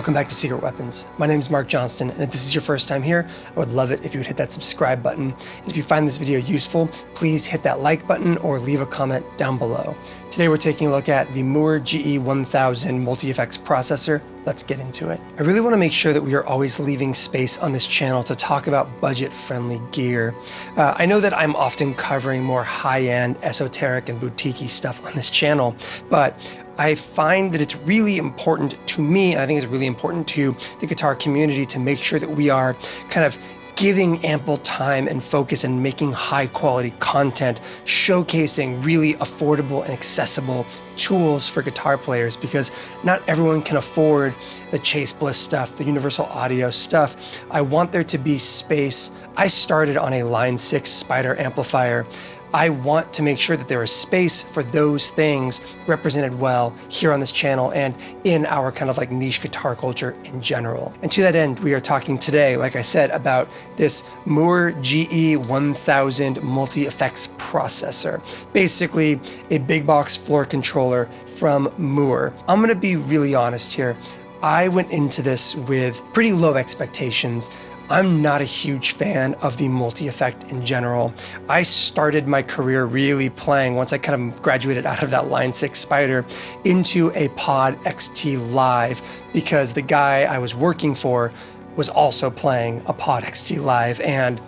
Welcome back to Secret Weapons. My name is Mark Johnston, and if this is your first time here, I would love it if you would hit that subscribe button. And if you find this video useful, please hit that like button or leave a comment down below. Today we're taking a look at the Mooer GE-1000 multi-effects processor. Let's get into it. I really want to make sure that we are always leaving space on this channel to talk about budget-friendly gear. I know that I'm often covering more high-end, esoteric, and boutique-y stuff on this channel, but I find that it's really important to me, and I think it's really important to the guitar community, to make sure that we are kind of giving ample time and focus and making high quality content, showcasing really affordable and accessible tools for guitar players, because not everyone can afford the Chase Bliss stuff, the universal audio stuff. I want there to be space. I started on a Line 6 Spider amplifier. I want to make sure that there is space for those things represented well here on this channel and in our kind of like niche guitar culture in general. And to that end, we are talking today, like I said, about this Mooer GE-1000 multi-effects processor, basically a big box floor controller from Mooer. I'm gonna be really honest here. I went into this with pretty low expectations. I'm not a huge fan of the multi-effect in general. I started my career really playing, once I kind of graduated out of that Line 6 Spider, into a Pod XT Live, because the guy I was working for was also playing a Pod XT Live, and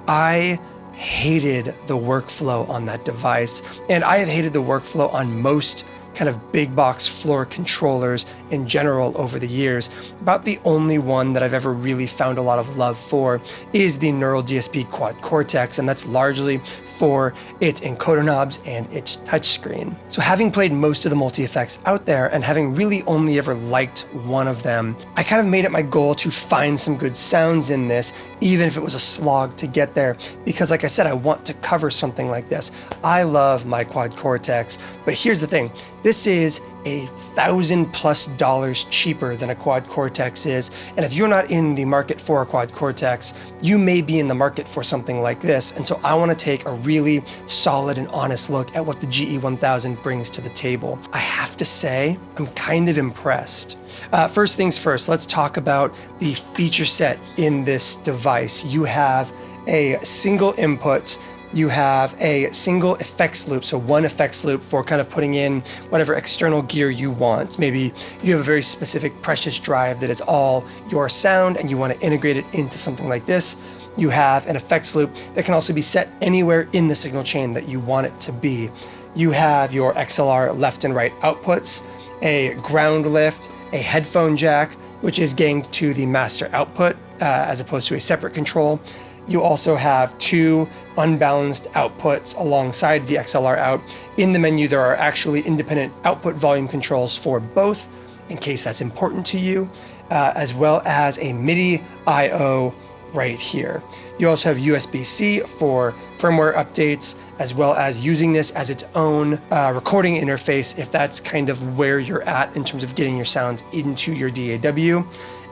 I hated the workflow on that device. And I have hated the workflow on most kind of big box floor controllers in general over the years. About the only one that I've ever really found a lot of love for is the Neural DSP Quad Cortex, and that's largely for its encoder knobs and its touchscreen. So having played most of the multi-effects out there and having really only ever liked one of them, I kind of made it my goal to find some good sounds in this, even if it was a slog to get there, because like I said, I want to cover something like this. I love my Quad Cortex, but here's the thing. This is $1,000+ cheaper than a Quad Cortex is. And if you're not in the market for a Quad Cortex, you may be in the market for something like this. And so I want to take a really solid and honest look at what the GE-1000 brings to the table. I have to say, I'm kind of impressed. First things first, let's talk about the feature set in this device. You have a single input. You have a single effects loop, so one effects loop for kind of putting in whatever external gear you want. Maybe you have a very specific Precious drive that is all your sound and you want to integrate it into something like this. You have an effects loop that can also be set anywhere in the signal chain that you want it to be. You have your XLR left and right outputs, a ground lift, a headphone jack, which is ganged to the master output as opposed to a separate control. You also have two unbalanced outputs alongside the XLR out. In the menu, there are actually independent output volume controls for both, in case that's important to you, as well as a MIDI I/O right here. You also have USB-C for firmware updates, as well as using this as its own recording interface if that's kind of where you're at in terms of getting your sounds into your DAW.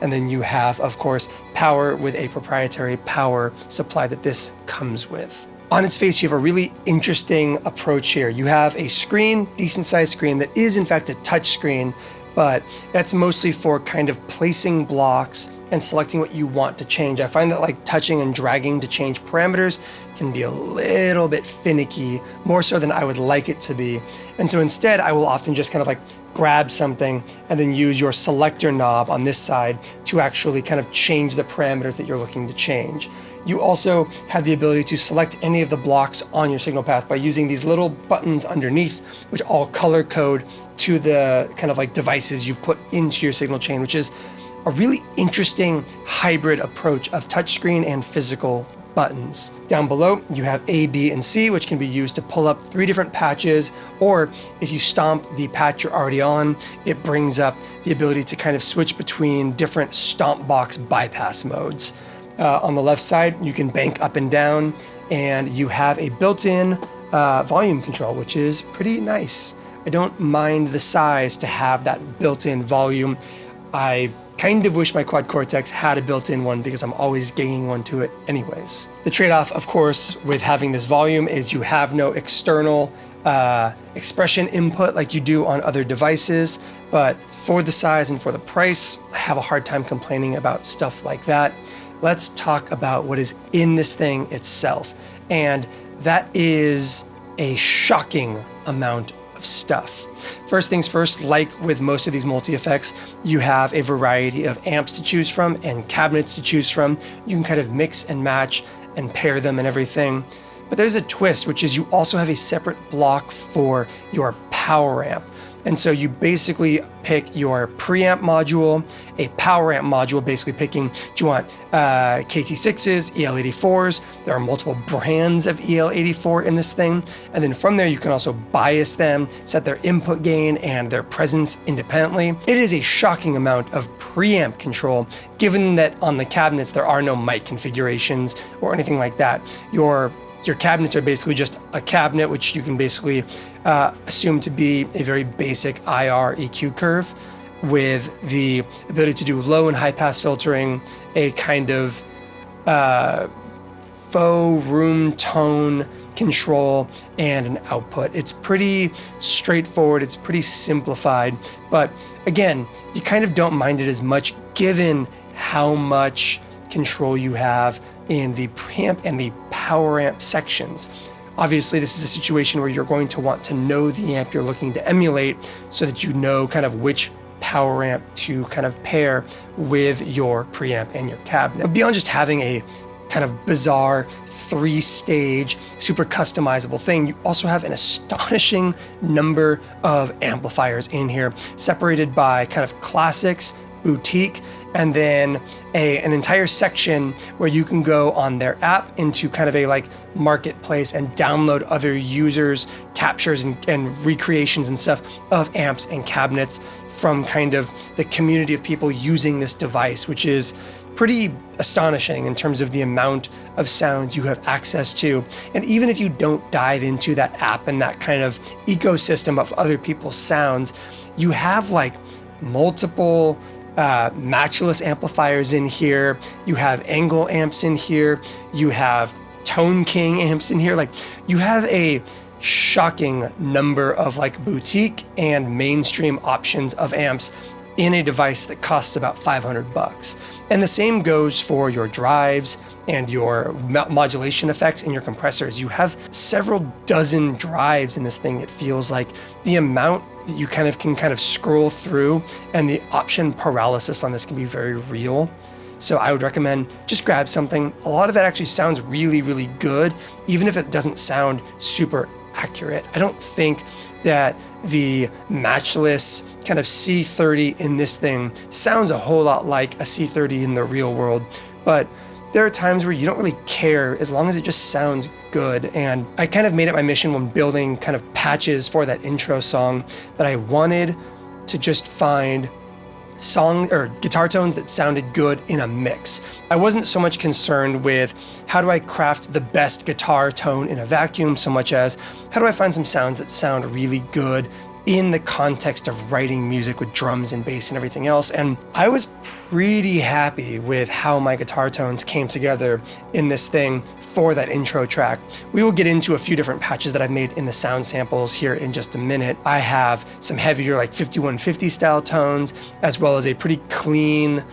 And then you have, of course, power with a proprietary power supply that this comes with. On its face, you have a really interesting approach here. You have a screen, decent sized screen, that is in fact a touch screen, but that's mostly for kind of placing blocks and selecting what you want to change. I find that like touching and dragging to change parameters can be a little bit finicky, more so than I would like it to be. And so instead, I will often just kind of like grab something and then use your selector knob on this side to actually kind of change the parameters that you're looking to change. You also have the ability to select any of the blocks on your signal path by using these little buttons underneath, which all color code to the kind of like devices you put into your signal chain, which is a really interesting hybrid approach of touchscreen and physical buttons. Down below, you have A, B, and C, which can be used to pull up 3 different patches, or if you stomp the patch you're already on, it brings up the ability to kind of switch between different stomp box bypass modes. On the left side, you can bank up and down, and you have a built-in volume control, which is pretty nice. I don't mind the size to have that built-in volume. I kind of wish my Quad Cortex had a built-in one because I'm always ganging one to it anyways. The trade-off, of course, with having this volume is you have no external expression input like you do on other devices, but for the size and for the price, I have a hard time complaining about stuff like that. Let's talk about what is in this thing itself. And that is a shocking amount of stuff. First things first, like with most of these multi-effects, you have a variety of amps to choose from and cabinets to choose from. You can kind of mix and match and pair them and everything. But there's a twist, which is you also have a separate block for your power amp. And so you basically pick your preamp module, a power amp module, basically picking, do you want KT6s, EL84s? There are multiple brands of EL84 in this thing. And then from there, you can also bias them, set their input gain and their presence independently. It is a shocking amount of preamp control, given that on the cabinets, there are no mic configurations or anything like that. Your cabinets are basically just a cabinet, which you can basically assume to be a very basic IR EQ curve with the ability to do low and high pass filtering, a kind of faux room tone control, and an output. It's pretty straightforward, it's pretty simplified, but again, you kind of don't mind it as much given how much control you have in the preamp and the power amp sections. Obviously, this is a situation where you're going to want to know the amp you're looking to emulate so that you know kind of which power amp to kind of pair with your preamp and your cabinet. But beyond just having a kind of bizarre 3-stage, super customizable thing, you also have an astonishing number of amplifiers in here, separated by kind of classics, boutique, and then an entire section where you can go on their app into kind of a like marketplace and download other users' captures and recreations and stuff of amps and cabinets from kind of the community of people using this device, which is pretty astonishing in terms of the amount of sounds you have access to. And even if you don't dive into that app and that kind of ecosystem of other people's sounds, you have like multiple matchless amplifiers in here, you have angle amps in here, you have Tone King amps in here. Like, you have a shocking number of like boutique and mainstream options of amps in a device that costs about $500. And the same goes for your drives and your modulation effects and your compressors. You have several dozen drives in this thing. It feels like the amount that you can kind of scroll through, and the option paralysis on this can be very real. So I would recommend just grab something. A lot of it actually sounds really, really good, even if it doesn't sound super accurate. I don't think that the matchless kind of C30 in this thing sounds a whole lot like a C30 in the real world, but there are times where you don't really care as long as it just sounds good. And I kind of made it my mission when building kind of patches for that intro song that I wanted to just find song or guitar tones that sounded good in a mix. I wasn't so much concerned with how do I craft the best guitar tone in a vacuum so much as how do I find some sounds that sound really good in the context of writing music with drums and bass and everything else. And I was pretty happy with how my guitar tones came together in this thing for that intro track. We will get into a few different patches that I've made in the sound samples here in just a minute. I have some heavier like 5150 style tones, as well as a pretty clean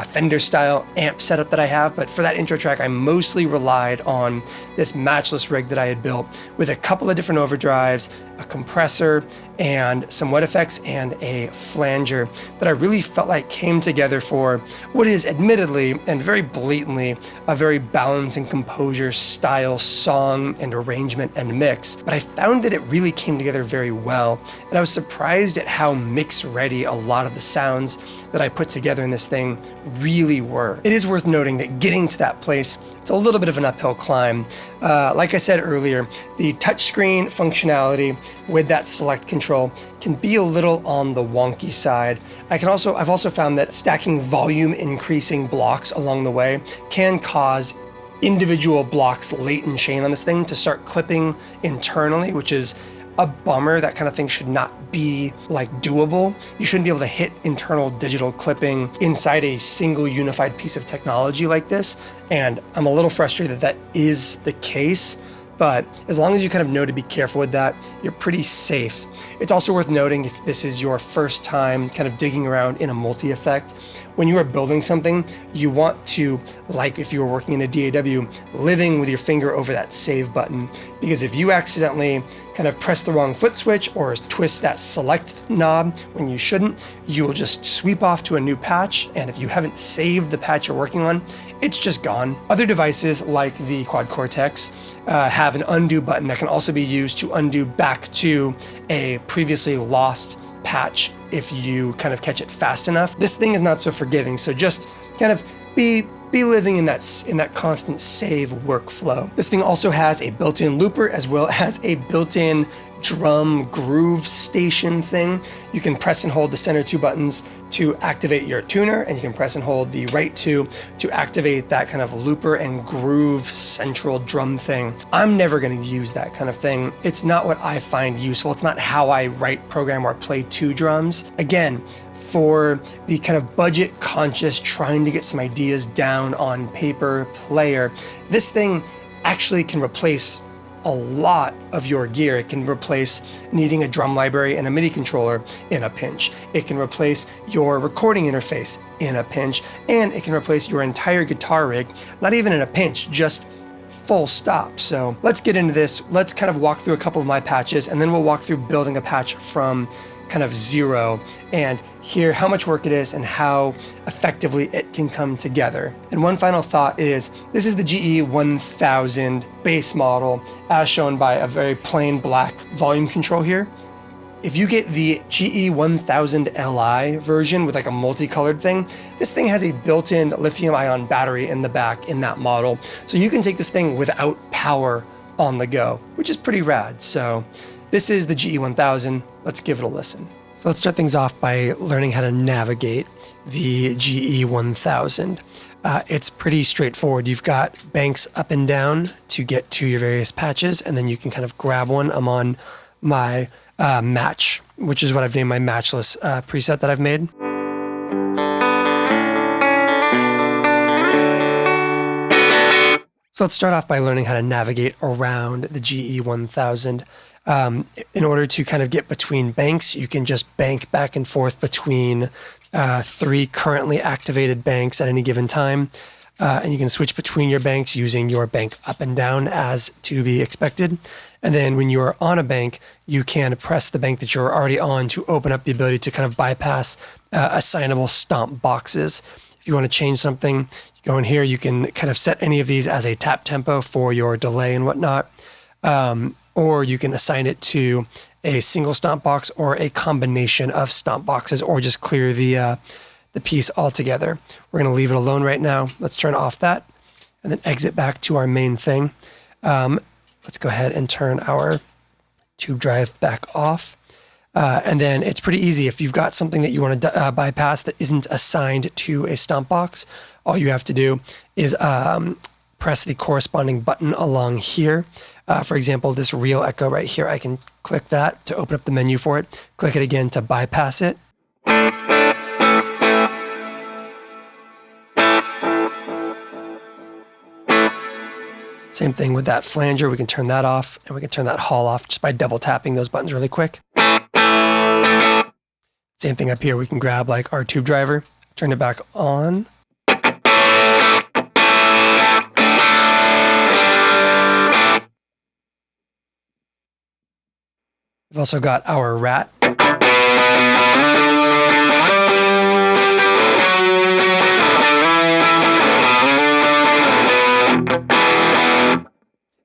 Fender style amp setup that I have. But for that intro track, I mostly relied on this matchless rig that I had built with a couple of different overdrives, a compressor, and some wet effects and a flanger that I really felt like came together for what is admittedly and very blatantly a very balance and composure style song and arrangement and mix. But I found that it really came together very well, and I was surprised at how mix ready a lot of the sounds that I put together in this thing really were. It is worth noting that getting to that place, it's a little bit of an uphill climb. Like I said earlier, the touchscreen functionality with that select control can be a little on the wonky side. I've also found that stacking volume increasing blocks along the way can cause individual blocks late in chain on this thing to start clipping internally, which is a bummer. That kind of thing should not be like doable. You shouldn't be able to hit internal digital clipping inside a single unified piece of technology like this. And I'm a little frustrated that is the case, But as long as you kind of know to be careful with that, you're pretty safe. It's also worth noting, if this is your first time kind of digging around in a multi-effect, when you are building something, you want to, like if you were working in a DAW, living with your finger over that save button. Because if you accidentally kind of press the wrong foot switch or twist that select knob when you shouldn't, you will just sweep off to a new patch. And if you haven't saved the patch you're working on, it's just gone. Other devices like the Quad Cortex have an undo button that can also be used to undo back to a previously lost patch if you kind of catch it fast enough. This thing is not so forgiving, so just kind of be living in that constant save workflow. This thing also has a built-in looper as well as a built-in drum groove station thing. You can press and hold the center two buttons to activate your tuner, and you can press and hold the right two to activate that kind of looper and groove central drum thing. I'm never going to use that kind of thing. It's not what I find useful. It's not how I write, program, or play two drums. Again, for the kind of budget conscious, trying to get some ideas down on paper player, this thing actually can replace a lot of your gear. It can replace needing a drum library and a MIDI controller in a pinch. It can replace your recording interface in a pinch, and it can replace your entire guitar rig, not even in a pinch, just full stop. So let's get into this. Let's kind of walk through a couple of my patches, and then we'll walk through building a patch from kind of zero and hear how much work it is and how effectively it can come together. And one final thought is, this is the GE-1000 base model as shown by a very plain black volume control here. If you get the GE-1000 Li version with like a multicolored thing, this thing has a built-in lithium-ion battery in the back in that model. So you can take this thing without power on the go, which is pretty rad. So this is the GE-1000. Let's give it a listen. So let's start things off by learning how to navigate the GE-1000. It's pretty straightforward. You've got banks up and down to get to your various patches, and then you can kind of grab one. I'm on my match, which is what I've named my matchless preset that I've made. So let's start off by learning how to navigate around the GE-1000. In order to kind of get between banks, you can just bank back and forth between 3 currently activated banks at any given time. And you can switch between your banks using your bank up and down as to be expected. And then when you're on a bank, you can press the bank that you're already on to open up the ability to kind of bypass assignable stomp boxes. If you want to change something, you go in here, you can kind of set any of these as a tap tempo for your delay and whatnot. Or you can assign it to a single stomp box or a combination of stomp boxes, or just clear the piece altogether. We're going to leave it alone right now. Let's turn off that and then exit back to our main thing. Let's go ahead and turn our tube drive back off. And then it's pretty easy. If you've got something that you want to bypass that isn't assigned to a stomp box, all you have to do is press the corresponding button along here. For example, this real echo right here, I can click that to open up the menu for it. Click it again to bypass it. Same thing with that flanger. We can turn that off, and we can turn that hall off just by double tapping those buttons really quick. Same thing up here. We can grab like our tube driver, turn it back on. We've also got our rat.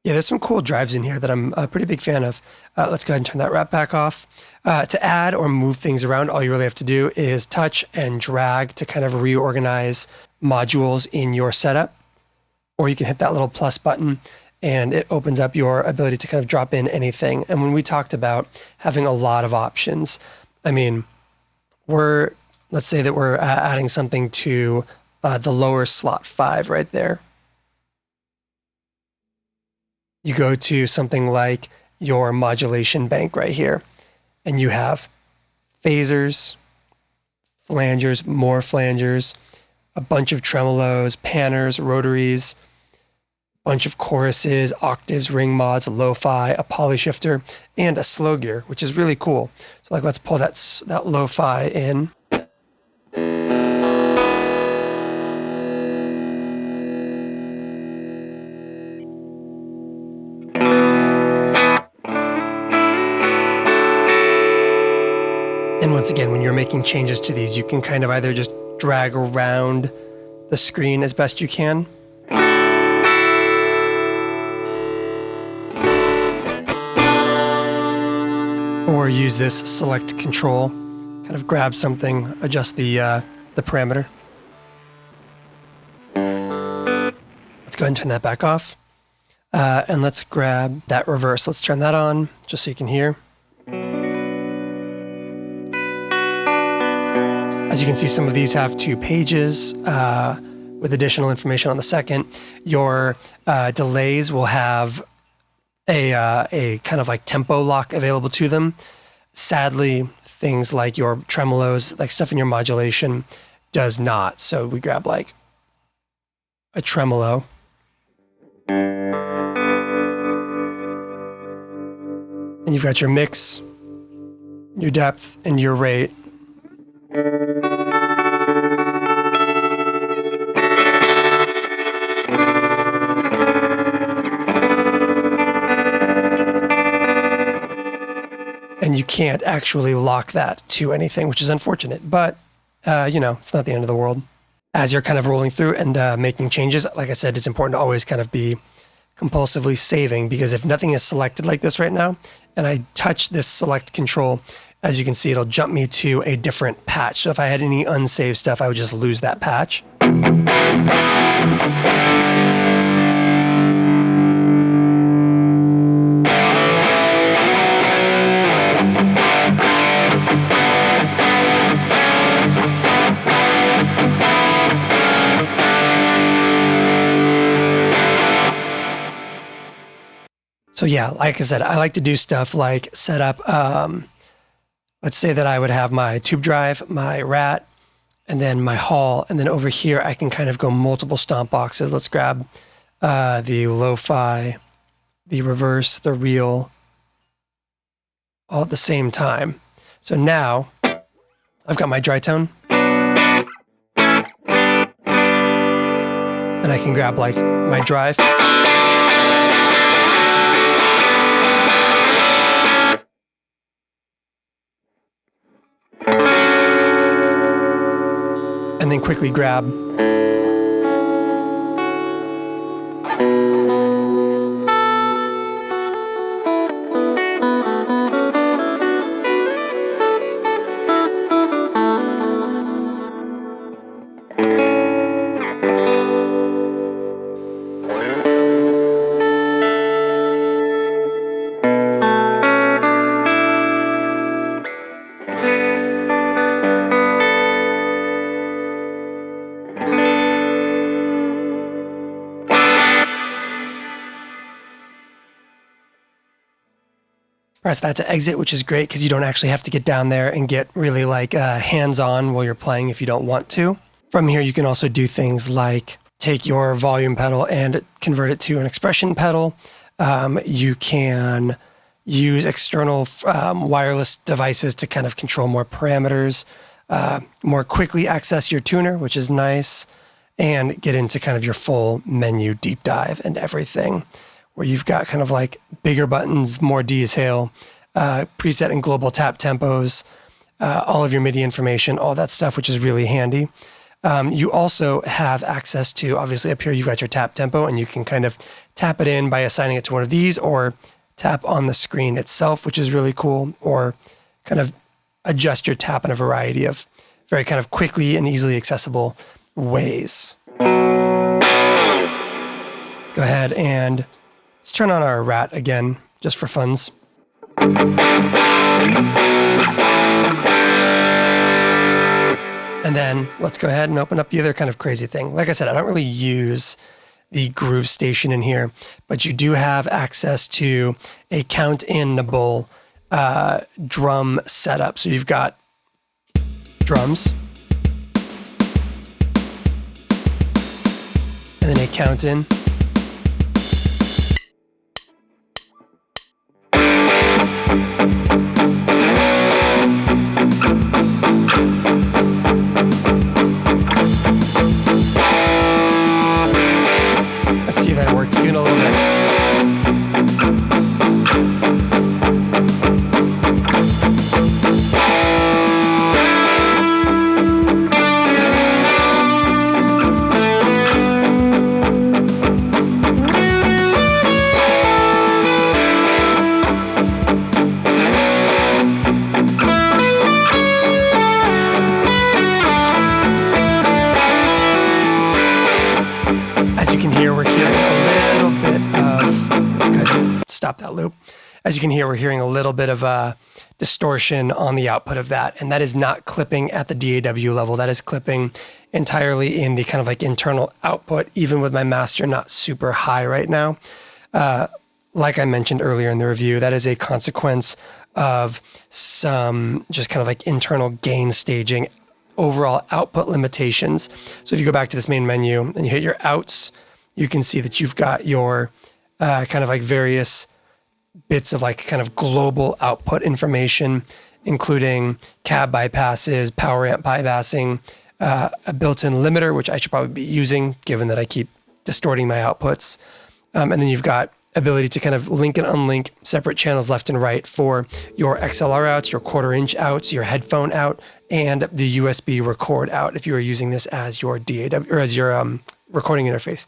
Yeah, there's some cool drives in here that I'm a pretty big fan of. Let's go ahead and turn that rat back off. To add or move things around, all you really have to do is touch and drag to kind of reorganize modules in your setup. Or you can hit that little plus button, and it opens up your ability to kind of drop in anything. And when we talked about having a lot of options, I mean, let's say that we're adding something to the lower slot 5 right there. You go to something like your modulation bank right here, and you have phasers, flangers, more flangers, a bunch of tremolos, panners, rotaries, bunch of choruses, octaves, ring mods, lo-fi, a poly shifter, and a slow gear, which is really cool. So like, let's pull that lo-fi in. And once again, when you're making changes to these, you can kind of either just drag around the screen as best you can. Or use this select control, kind of grab something, adjust the parameter. Let's go ahead and turn that back off. And let's grab that reverse. Let's turn that on just so you can hear. As you can see, some of these have 2 pages with additional information on the second. Your delays will have a kind of like tempo lock available to them. Sadly, things like your tremolos, like stuff in your modulation, does not. So we grab like a tremolo. And you've got your mix, your depth, and your rate. And you can't actually lock that to anything, which is unfortunate, but you know, it's not the end of the world. As you're kind of rolling through and making changes, like I said, it's important to always kind of be compulsively saving, because if nothing is selected like this right now, and I touch this select control, as you can see, it'll jump me to a different patch. So if I had any unsaved stuff, I would just lose that patch. So yeah, like I said, I like to do stuff like set up, let's say that I would have my tube drive, my rat, and then my hall. And then over here, I can kind of go multiple stomp boxes. Let's grab the lo-fi, the reverse, the real, all at the same time. So now I've got my dry tone. And I can grab like my drive. And then quickly grab press that to exit, which is great because you don't actually have to get down there and get really like hands-on while you're playing if you don't want to. From here, you can also do things like take your volume pedal and convert it to an expression pedal. You can use external wireless devices to kind of control more parameters, more quickly access your tuner, which is nice, and get into kind of your full menu deep dive and everything, where you've got kind of like bigger buttons, more detail, preset and global tap tempos, all of your MIDI information, all that stuff, which is really handy. You also have access to, obviously up here, you've got your tap tempo, and you can kind of tap it in by assigning it to one of these, or tap on the screen itself, which is really cool, or kind of adjust your tap in a variety of very kind of quickly and easily accessible ways. Let's go ahead and let's turn on our rat again, just for funs. And then let's go ahead and open up the other kind of crazy thing. Like I said, I don't really use the groove station in here, but you do have access to a count-in-able drum setup. So you've got drums, and then a count-in, that loop. As you can hear, we're hearing a little bit of a distortion on the output of that. And that is not clipping at the DAW level. That is clipping entirely in the kind of like internal output, even with my master not super high right now. Like I mentioned earlier in the review, that is a consequence of some just kind of like internal gain staging, overall output limitations. So if you go back to this main menu and you hit your outs, you can see that you've got your kind of like various bits of like kind of global output information, including cab bypasses, power amp bypassing, a built-in limiter, which I should probably be using given that I keep distorting my outputs. And then you've got ability to kind of link and unlink separate channels left and right for your XLR outs, your 1/4 inch outs, your headphone out, and the USB record out if you are using this as your DAW or as your recording interface,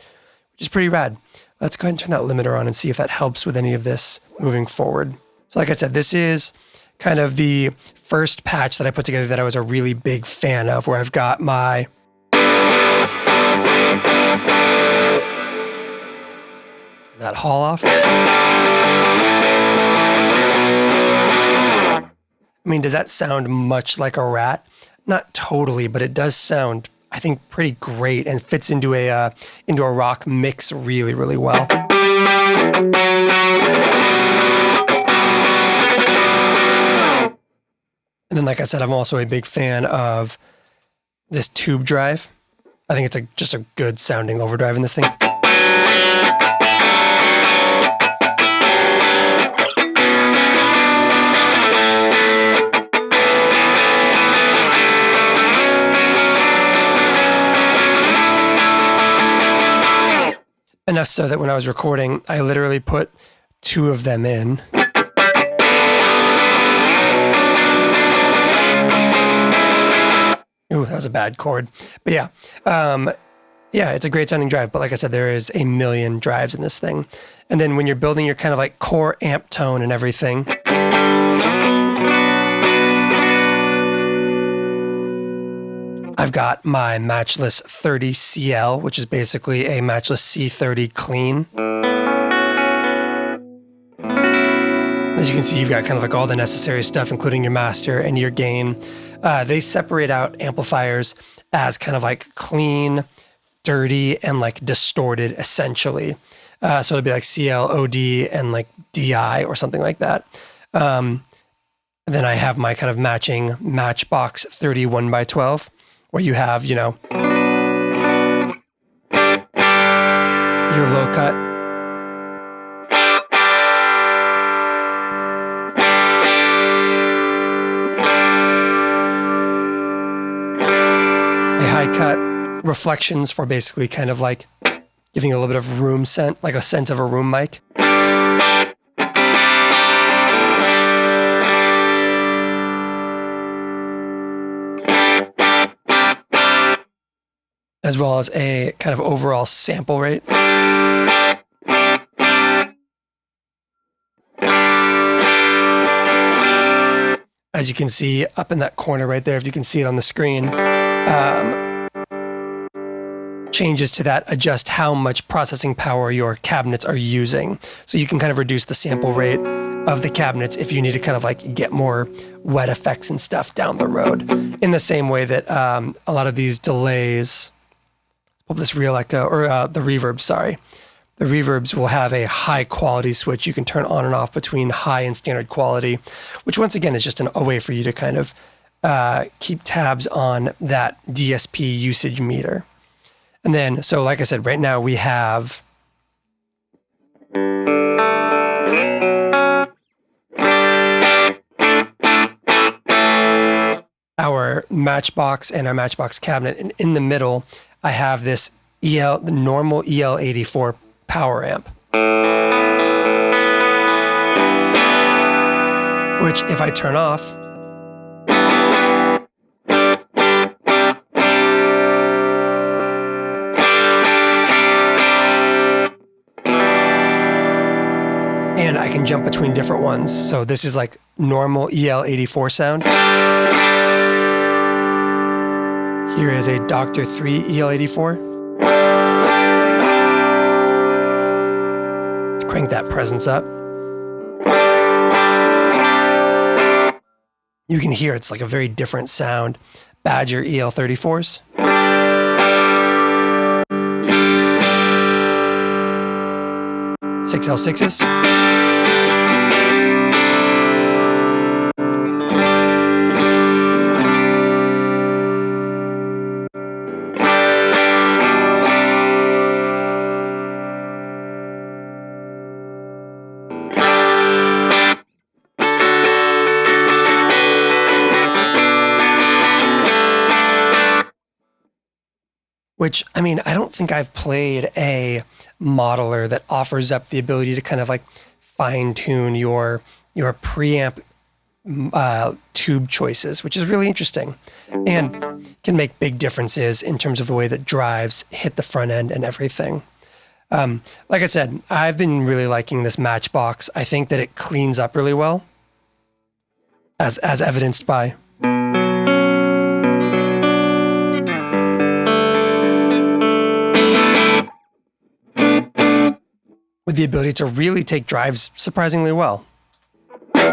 which is pretty rad. Let's go ahead and turn that limiter on and see if that helps with any of this moving forward. So like I said, this is kind of the first patch that I put together that I was a really big fan of, where I've got my that haul off. I mean, does that sound much like a rat? Not totally, but it does sound, I think, pretty great and fits into a rock mix really, really well. And then, like I said, I'm also a big fan of this tube drive. I think it's just a good sounding overdrive in this thing. Enough so that when I was recording, I literally put 2 of them in. Ooh, that was a bad chord. But yeah, it's a great sounding drive. But like I said, there is a million drives in this thing. And then when you're building your kind of like core amp tone and everything, I've got my matchless 30 CL, which is basically a matchless C30 clean. As you can see, you've got kind of like all the necessary stuff, including your master and your gain. They separate out amplifiers as kind of like clean, dirty, and like distorted, essentially. So it'll be like CL, OD, and like DI or something like that. Then I have my kind of matching Matchbox 31x12. Where you have, you know, your low cut, a high cut, reflections for basically kind of like giving a little bit of room scent, like a sense of a room mic. As well as a kind of overall sample rate. As you can see up in that corner right there, if you can see it on the screen, changes to that adjust how much processing power your cabinets are using. So you can kind of reduce the sample rate of the cabinets if you need to kind of like get more wet effects and stuff down the road. In the same way that a lot of these delays, this real echo, or the reverb, sorry. The reverbs will have a high quality switch you can turn on and off between high and standard quality, which once again is just a way for you to kind of keep tabs on that DSP usage meter. And then, so like I said, right now we have our Matchbox and our Matchbox cabinet, and in the middle, I have this the normal EL84 power amp, which if I turn off, and I can jump between different ones. So this is like normal EL84 sound. Here is a Dr. 3 EL84. Let's crank that presence up. you can hear it's like a very different sound. Badger EL34s. 6L6s. Which, I mean, I don't think I've played a modeler that offers up the ability to kind of like fine tune your preamp tube choices, which is really interesting and can make big differences in terms of the way that drives hit the front end and everything. Like I said, I've been really liking this Matchbox. I think that it cleans up really well, as evidenced by with the ability to really take drives surprisingly well. All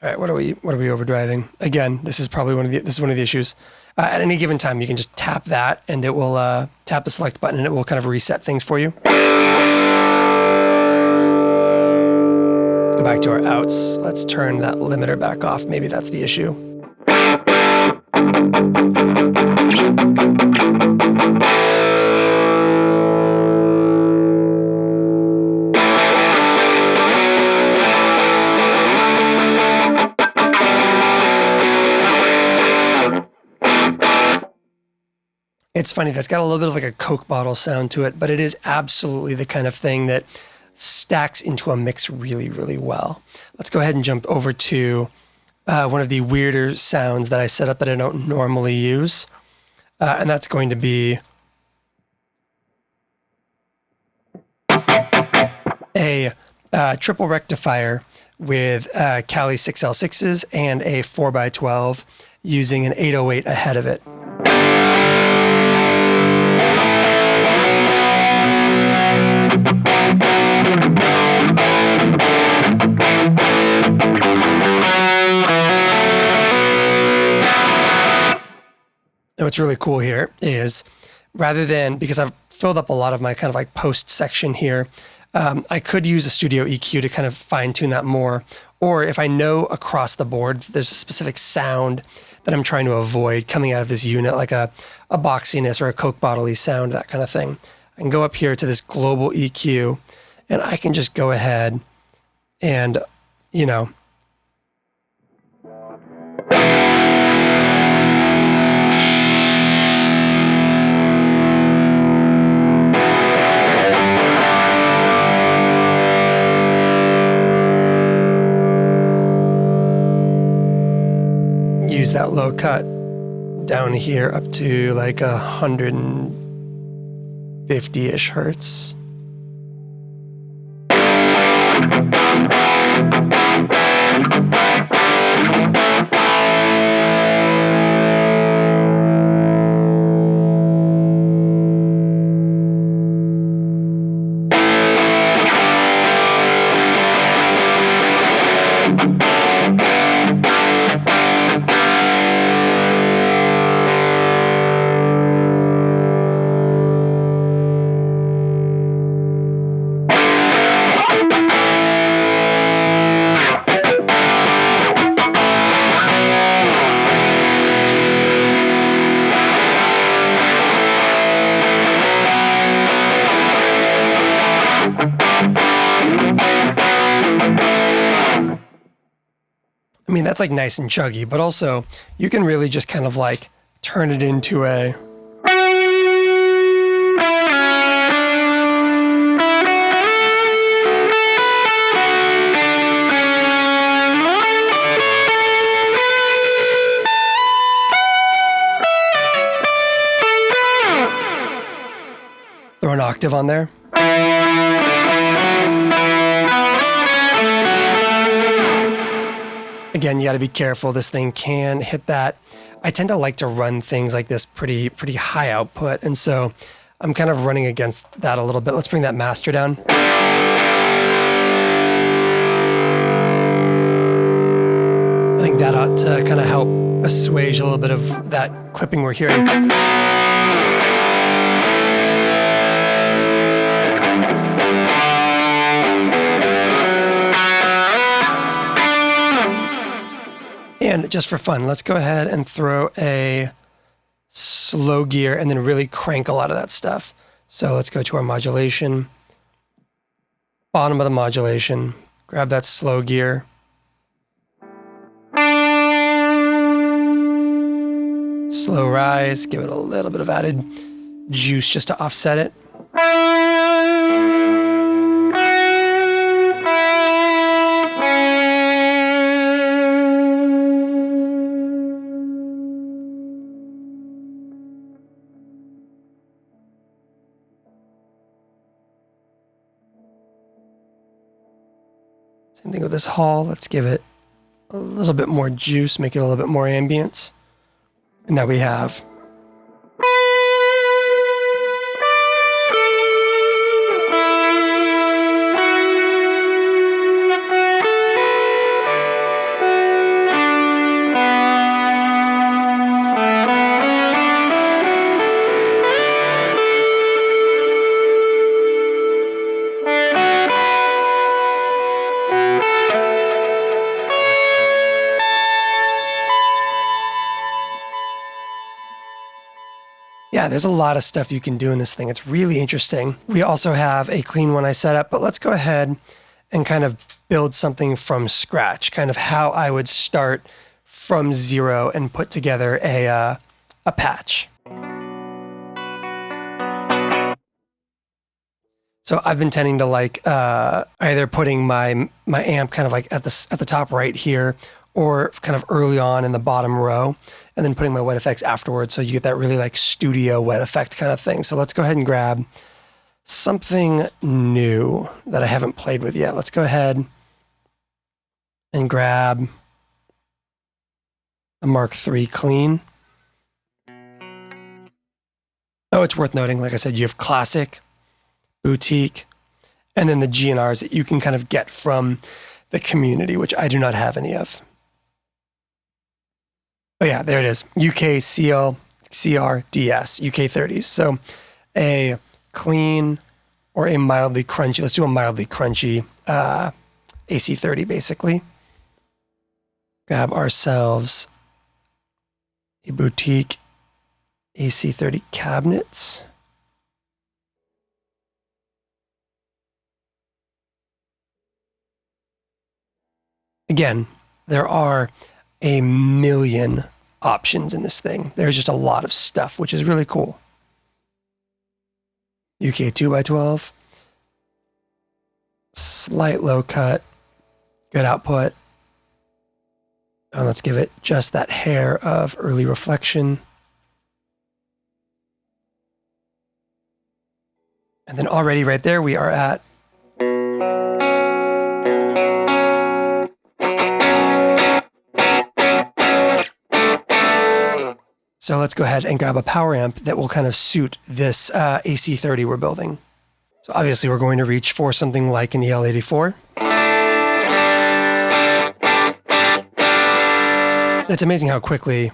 right, what are we overdriving? Again, this is probably one of the issues. At any given time, you can just tap that, and it will tap the select button, and it will kind of reset things for you. Let's go back to our outs. Let's turn that limiter back off. Maybe that's the issue. It's funny, that's got a little bit of like a Coke bottle sound to it, but it is absolutely the kind of thing that stacks into a mix really, really well. Let's go ahead and jump over to one of the weirder sounds that I set up that I don't normally use. And that's going to be a triple rectifier with Cali 6L6s and a 4x12 using an 808 ahead of it. And what's really cool here is rather than, because I've filled up a lot of my kind of like post section here, I could use a studio EQ to kind of fine tune that more. Or if I know across the board there's a specific sound that I'm trying to avoid coming out of this unit, like a boxiness or a Coke bottle-y sound, that kind of thing, I can go up here to this global EQ and I can just go ahead and, you know, use that low cut down here up to like 150-ish hertz. I mean, that's like nice and chuggy, but also you can really just kind of like turn it into a throw an octave on there. Again, you got to be careful. This thing can hit that. I tend to like to run things like this pretty high output, and so I'm kind of running against that a little bit. Let's bring that master down. lot to kind of help assuage a little bit of that clipping we're hearing. And just for fun, let's go ahead and throw a slow gear and then really crank a lot of that stuff. So let's go to our modulation, bottom of the modulation, grab that slow gear. Slow rise, give it a little bit of added juice just to offset it. Same thing with this hall. Let's give it a little bit more juice, make it a little bit more ambience. And now we have yeah, there's a lot of stuff you can do in this thing. It's really interesting. We also have a clean one I set up, but let's go ahead and kind of build something from scratch, kind of how I would start from zero and put together a patch. So I've been tending to like either putting my amp kind of like at the top right here, or kind of early on in the bottom row, and then putting my wet effects afterwards, so you get that really like studio wet effect kind of thing. So let's go ahead and grab something new that I haven't played with yet. Let's go ahead and grab the Mark III Clean. Oh, it's worth noting, like I said, you have Classic, Boutique, and then the GNRs that you can kind of get from the community, which I do not have any of. Oh yeah, there it is. UK CL, CRDS, UK 30s. So a clean or a mildly crunchy, let's do a mildly crunchy AC30 basically. Grab ourselves a Boutique AC30 cabinets. Again, there are a million options in this thing. There's just a lot of stuff, which is really cool. UK 2x12, slight low cut, good output. And let's give it just that hair of early reflection. And then already right there, we are at so let's go ahead and grab a power amp that will kind of suit this AC30 we're building. So obviously we're going to reach for something like an EL84. And it's amazing how quickly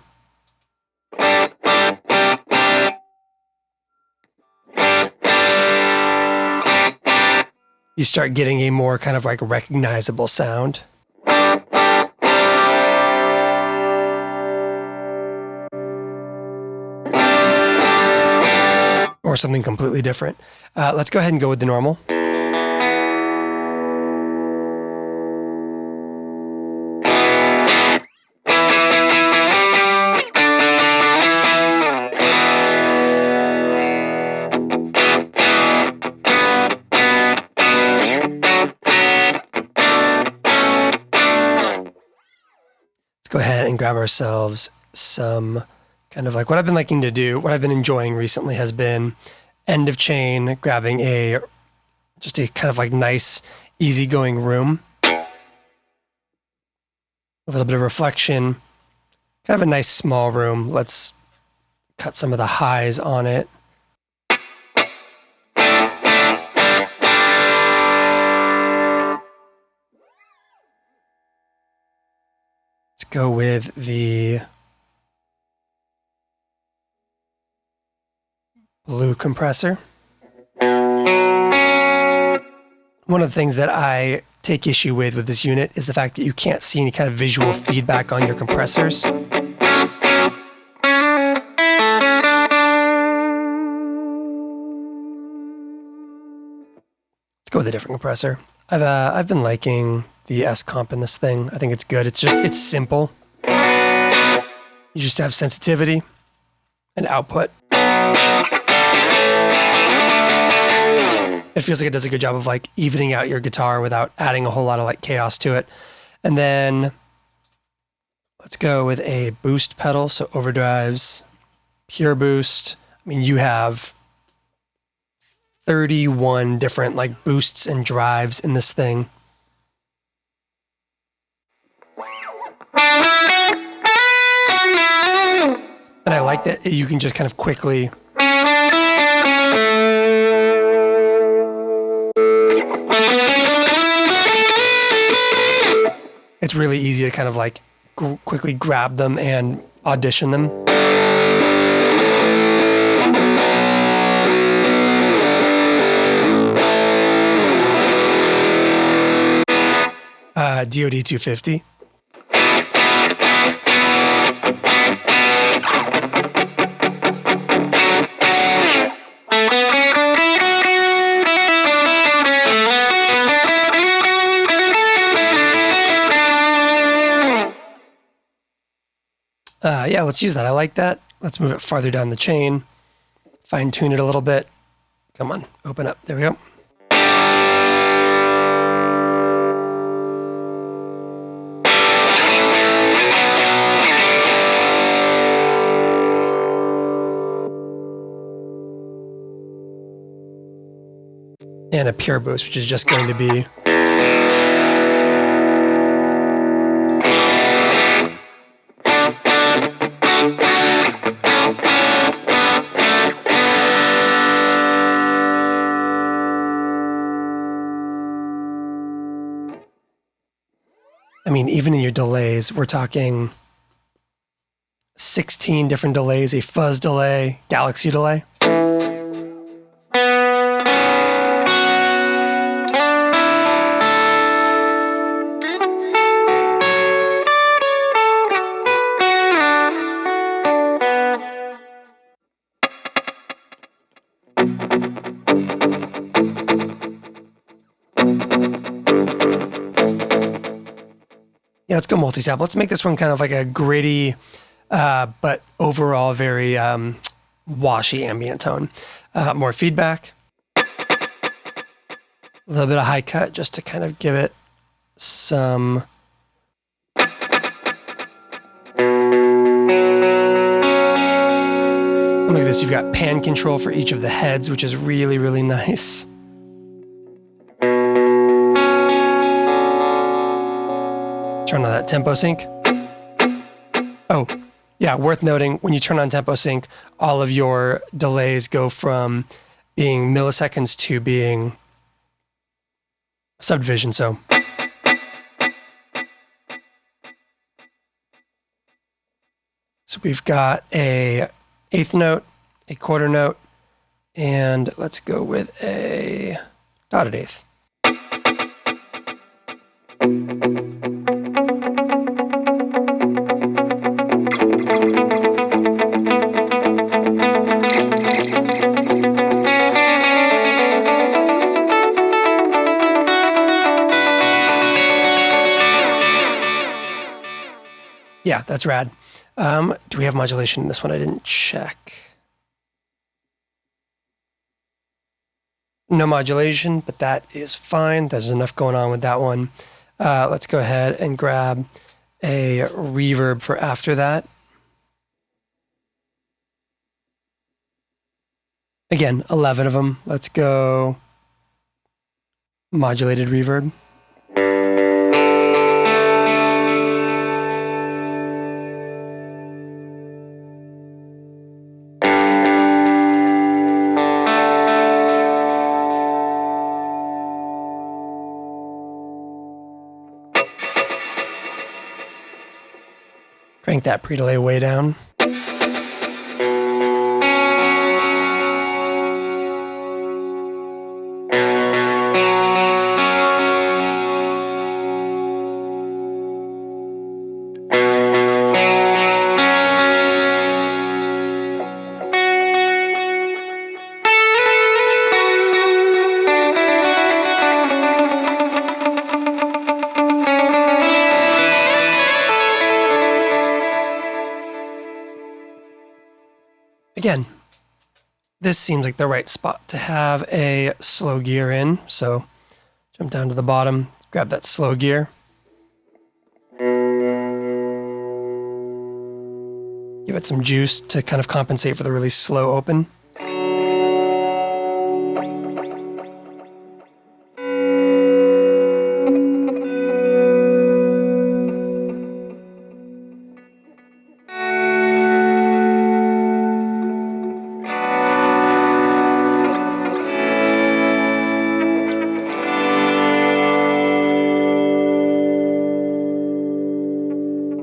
you start getting a more kind of like recognizable sound. Or something completely different. Let's go ahead and go with the normal. Let's go ahead and grab ourselves some kind of like what I've been liking to do, what I've been enjoying recently has been end of chain, grabbing just a kind of like nice, easygoing room. A little bit of reflection, kind of a nice small room. Let's cut some of the highs on it. Let's go with the blue compressor. One of the things that I take issue with this unit is the fact that you can't see any kind of visual feedback on your compressors. Let's go with a different compressor. I've been liking the S comp in this thing. I think it's good. It's simple. You just have sensitivity and output. It feels like it does a good job of like evening out your guitar without adding a whole lot of like chaos to it. And then let's go with a boost pedal. So overdrives, pure boost. I mean, you have 31 different like boosts and drives in this thing. And I like that you can just kind of quickly it's really easy to kind of like quickly grab them and audition them. DoD 250. Yeah, let's use that. I like that. Let's move it farther down the chain. Fine tune it a little bit. Come on, open up. There we go. And a pure boost, which is just going to be I mean, even in your delays, we're talking 16 different delays, a fuzz delay, galaxy delay. Yeah, let's go multi-tap. Let's make this one kind of like a gritty, but overall very washy ambient tone. More feedback. A little bit of high cut just to kind of give it some... Look at this, you've got pan control for each of the heads, which is really, really nice. Turn on that tempo sync. Oh, yeah, worth noting, when you turn on tempo sync, all of your delays go from being milliseconds to being subdivision, so. So we've got a eighth note, a quarter note, and let's go with a dotted eighth. Yeah, that's rad. Do we have modulation in this one? I didn't check. No modulation, but that is fine. There's enough going on with that one. Let's go ahead and grab a reverb for after that. Again, 11 of them. Let's go modulated reverb. Crank that pre-delay way down. Again, this seems like the right spot to have a slow gear in, so jump down to the bottom, grab that slow gear. Give it some juice to kind of compensate for the really slow open.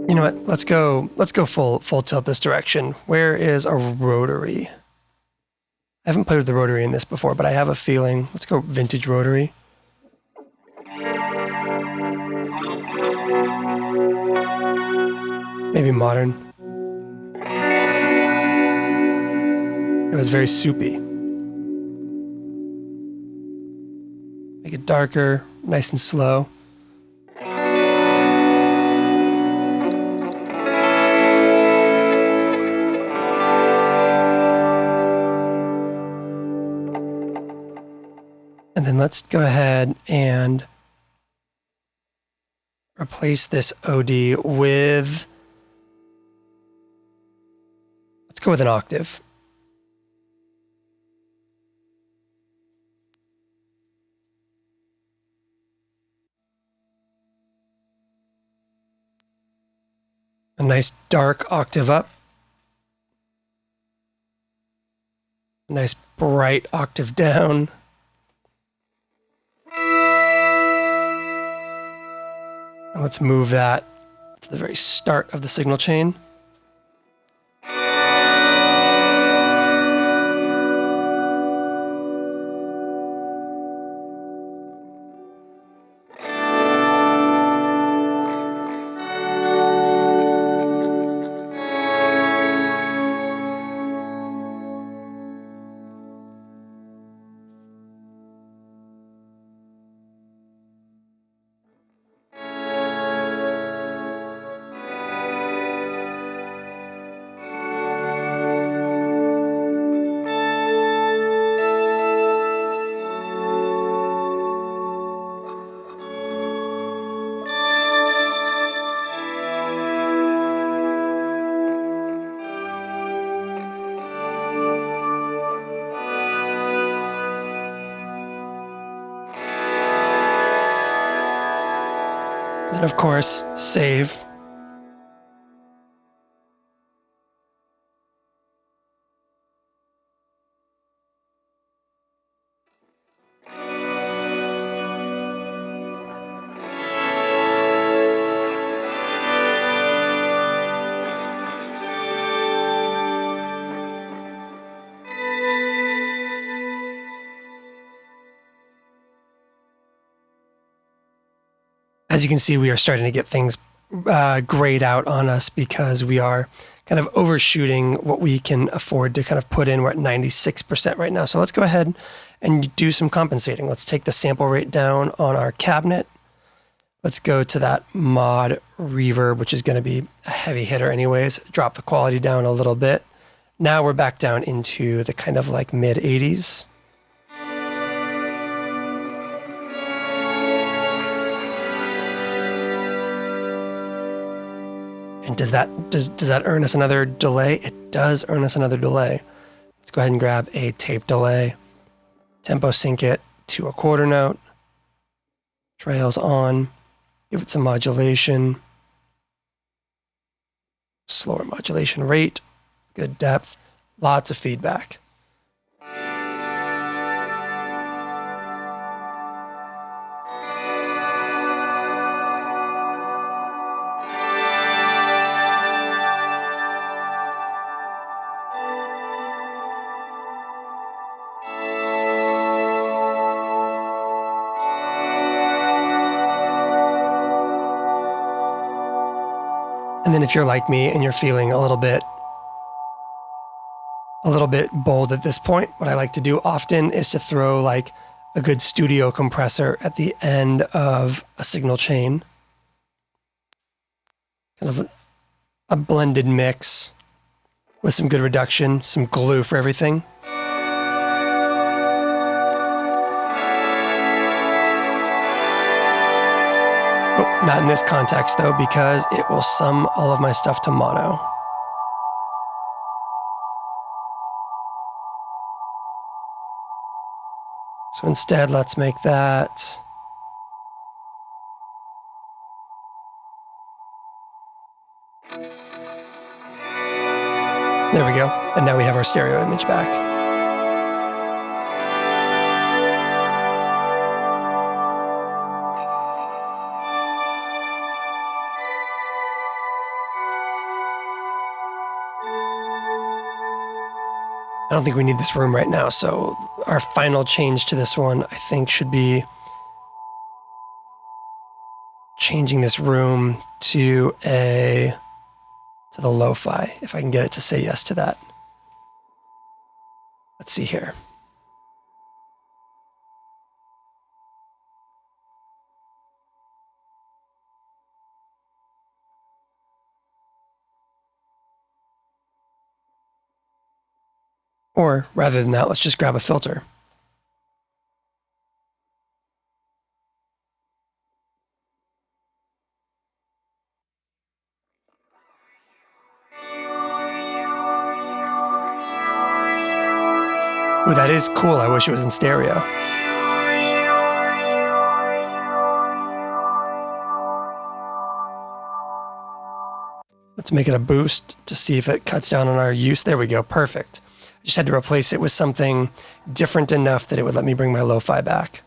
You know what? Let's go full tilt this direction. Where is a rotary? I haven't played with the rotary in this before, but I have a feeling. Let's go vintage rotary. Maybe modern. It was very soupy. Make it darker, nice and slow. And then let's go ahead and replace this OD with, let's go with an octave. A nice dark octave up. A nice bright octave down. And let's move that to the very start of the signal chain. Then, of course, save. As you can see, we are starting to get things grayed out on us because we are kind of overshooting what we can afford to kind of put in. We're at 96% right now. So let's go ahead and do some compensating. Let's take the sample rate down on our cabinet. Let's go to that mod reverb, which is going to be a heavy hitter anyways. Drop the quality down a little bit. Now we're back down into the kind of like mid 80s. And does that earn us another delay? It does earn us another delay. Let's go ahead and grab a tape delay. Tempo sync it to a quarter note. Trails on. Give it some modulation. Slower modulation rate. Good depth. Lots of feedback. And then if you're like me and you're feeling a little bit bold at this point, what I like to do often is to throw like a good studio compressor at the end of a signal chain. Kind of a blended mix with some good reduction, some glue for everything. Oh, not in this context though, because it will sum all of my stuff to mono. So instead, let's make that there we go. And now we have our stereo image back. I don't think we need this room right now, so our final change to this one, I think, should be changing this room to the lo-fi, if I can get it to say yes to that. Let's see here. Or rather than that, let's just grab a filter. Ooh, that is cool. I wish it was in stereo. Let's make it a boost to see if it cuts down on our use. There we go. Perfect. I just had to replace it with something different enough that it would let me bring my lo-fi back.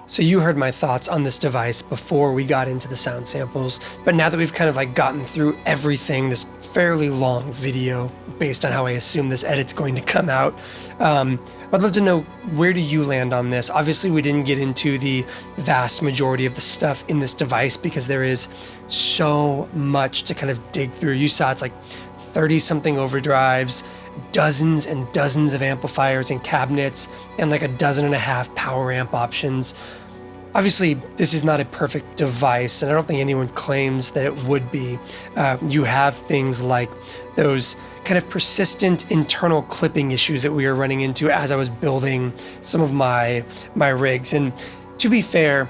So you heard my thoughts on this device before we got into the sound samples, but now that we've kind of like gotten through everything, this fairly long video based on how I assume this edit's going to come out, I'd love to know, where do you land on this? Obviously we didn't get into the vast majority of the stuff in this device because there is so much to kind of dig through. You saw it's like 30 something overdrives, dozens and dozens of amplifiers and cabinets, and like a dozen and a half power amp options. Obviously, this is not a perfect device, and I don't think anyone claims that it would be. You have things like those kind of persistent internal clipping issues that we were running into as I was building some of my rigs. And to be fair,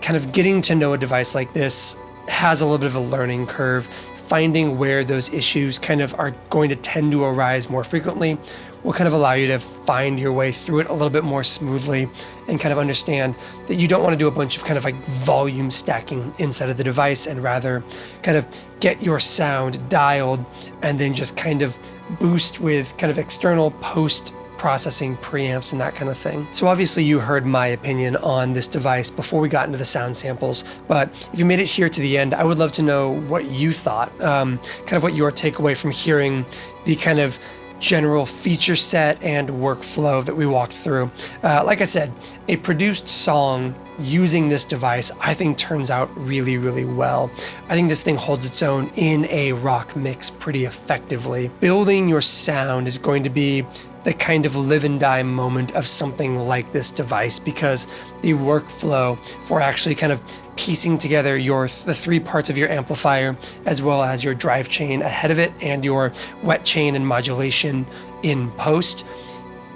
kind of getting to know a device like this has a little bit of a learning curve. Finding where those issues kind of are going to tend to arise more frequently will kind of allow you to find your way through it a little bit more smoothly and kind of understand that you don't want to do a bunch of kind of like volume stacking inside of the device, and rather kind of get your sound dialed and then just kind of boost with kind of external post processing preamps and that kind of thing. So obviously you heard my opinion on this device before we got into the sound samples, but if you made it here to the end, I would love to know what you thought, kind of what your takeaway from hearing the kind of general feature set and workflow that we walked through. Like I said, a produced song using this device, I think turns out really, really well. I think this thing holds its own in a rock mix pretty effectively. Building your sound is going to be the kind of live and die moment of something like this device, because the workflow for actually kind of piecing together the three parts of your amplifier, as well as your drive chain ahead of it and your wet chain and modulation in post,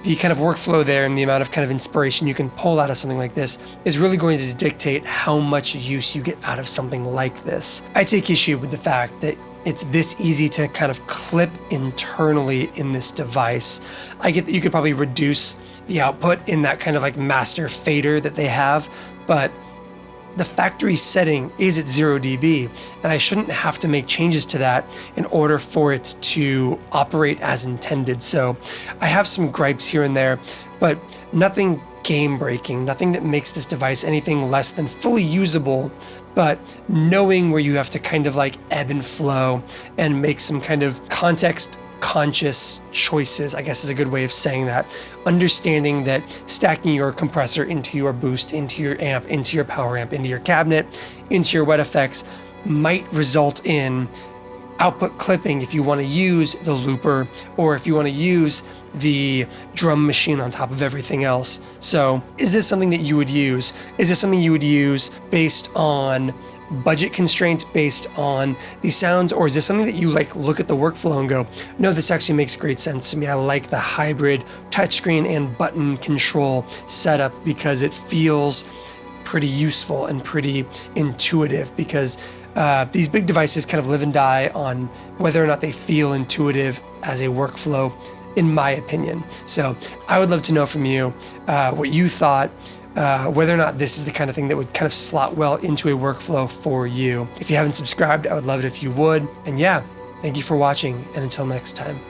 the kind of workflow there and the amount of kind of inspiration you can pull out of something like this is really going to dictate how much use you get out of something like this. I take issue with the fact that it's this easy to kind of clip internally in this device. I get that you could probably reduce the output in that kind of like master fader that they have, but the factory setting is at 0 dB, and I shouldn't have to make changes to that in order for it to operate as intended. So I have some gripes here and there, but nothing game breaking, nothing that makes this device anything less than fully usable, but knowing where you have to kind of like ebb and flow and make some kind of context conscious choices, I guess is a good way of saying that. Understanding that stacking your compressor into your boost, into your amp, into your power amp, into your cabinet, into your wet effects might result in output clipping if you want to use the looper or if you want to use the drum machine on top of everything else. So is this something that you would use? Is this something you would use based on budget constraints, based on the sounds, or is this something that you like look at the workflow and go, no, this actually makes great sense to me. I like the hybrid touchscreen and button control setup because it feels pretty useful and pretty intuitive, because these big devices kind of live and die on whether or not they feel intuitive as a workflow, in my opinion. So I would love to know from you what you thought, whether or not this is the kind of thing that would kind of slot well into a workflow for you. If you haven't subscribed, I would love it if you would. And yeah, thank you for watching, and until next time.